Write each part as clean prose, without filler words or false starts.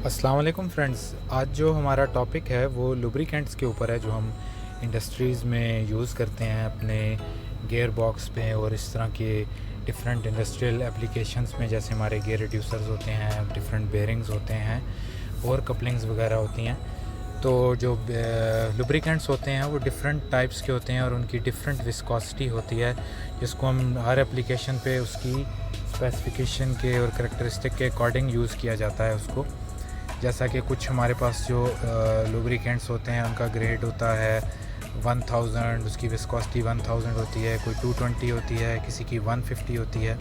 अस्सलाम वालेकुम फ्रेंड्स। आज जो हमारा टॉपिक है वो लुब्रिकेंट्स के ऊपर है, जो हम इंडस्ट्रीज़ में यूज़ करते हैं अपने गियर बॉक्स पे और इस तरह के डिफरेंट इंडस्ट्रियल एप्लीकेशंस में। जैसे हमारे गियर रिड्यूसर्स होते हैं, डिफरेंट बेयरिंग्स होते हैं और कपलिंग्स वगैरह होती हैं। तो जो लुब्रिकेंट्स होते हैं वो डिफरेंट टाइप्स के होते हैं और उनकी डिफरेंट विस्कोसिटी होती है, जिसको हम हर एप्लीकेशन पे उसकी स्पेसिफिकेशन के और करैक्टरिस्टिक के अकॉर्डिंग यूज़ किया जाता है उसको। जैसा कि कुछ हमारे पास जो लुब्रिकेंट्स होते हैं उनका ग्रेड होता है 1000, उसकी विस्कोसिटी 1000 होती है, कोई 220 होती है, किसी की 150 होती है।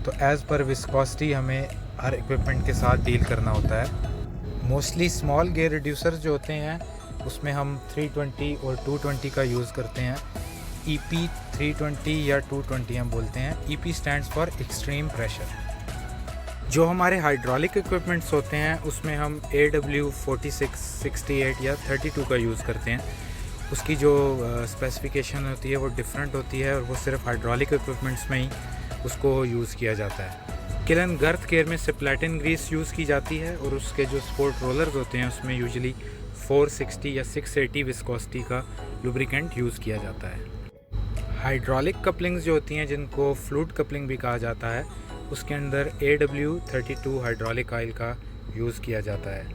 तो एज़ पर विस्कोसिटी हमें हर इक्विपमेंट के साथ डील करना होता है। मोस्टली स्मॉल गियर रिड्यूसर्स जो होते हैं उसमें हम 320 और 220 का यूज़ करते हैं। EP 320 या 220 हम बोलते हैं। EP stands for extreme pressure. जो हमारे हाइड्रोलिक इक्विपमेंट्स होते हैं उसमें हम AW 46, 68 या 32 का यूज़ करते हैं। उसकी जो स्पेसिफिकेशन होती है वो डिफरेंट होती है और वो सिर्फ हाइड्रोलिक इक्विपमेंट्स में ही उसको यूज़ किया जाता है। किलन गर्थ केयर में सिप्लेटिन ग्रीस यूज़ की जाती है और उसके जो स्पोर्ट रोलर्स होते हैं उसमें यूजुअली 460 या 680 विस्कोसिटी का लुब्रिकेंट यूज़ किया जाता है। हाइड्रोलिक कपलिंग्स जो होती हैं जिनको फ्लूइड कपलिंग भी कहा जाता है, उसके अंदर AW 32 हाइड्रोलिक ऑयल का यूज़ किया जाता है।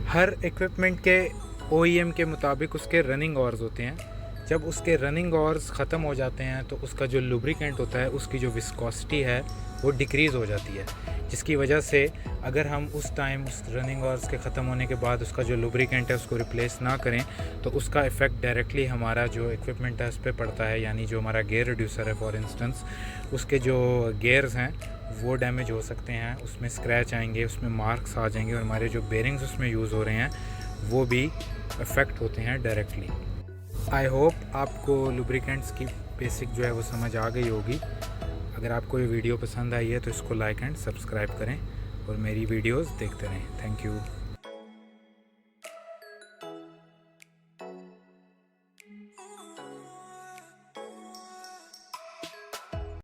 हर इक्विपमेंट के OEM के मुताबिक उसके रनिंग आवर्स होते हैं। जब उसके रनिंग आवर्स ख़त्म हो जाते हैं तो उसका जो लुब्रिकेंट होता है उसकी जो विस्कोसिटी है वो डिक्रीज़ हो जाती है, जिसकी वजह से अगर हम उस टाइम उस रनिंग आवर्स के ख़त्म होने के बाद उसका जो लुब्रिकेंट है उसको रिप्लेस ना करें तो उसका इफ़ेक्ट डायरेक्टली हमारा जो इक्विपमेंट है उस पर पड़ता है। यानी जो हमारा गियर रिड्यूसर है फॉर इंस्टेंस, उसके जो गियर्स हैं वो डैमेज हो सकते हैं, उसमें स्क्रैच आएंगे, उसमें मार्क्स आ जाएंगे और हमारे जो बेयरिंग्स उसमें यूज़ हो रहे हैं वो भी इफ़ेक्ट होते हैं डायरेक्टली। आई होप आपको लुब्रिकेंट्स की बेसिक जो है वो समझ आ गई होगी। अगर आपको ये वीडियो पसंद आई है तो इसको लाइक एंड सब्सक्राइब करें और मेरी वीडियोस देखते रहें। Thank you.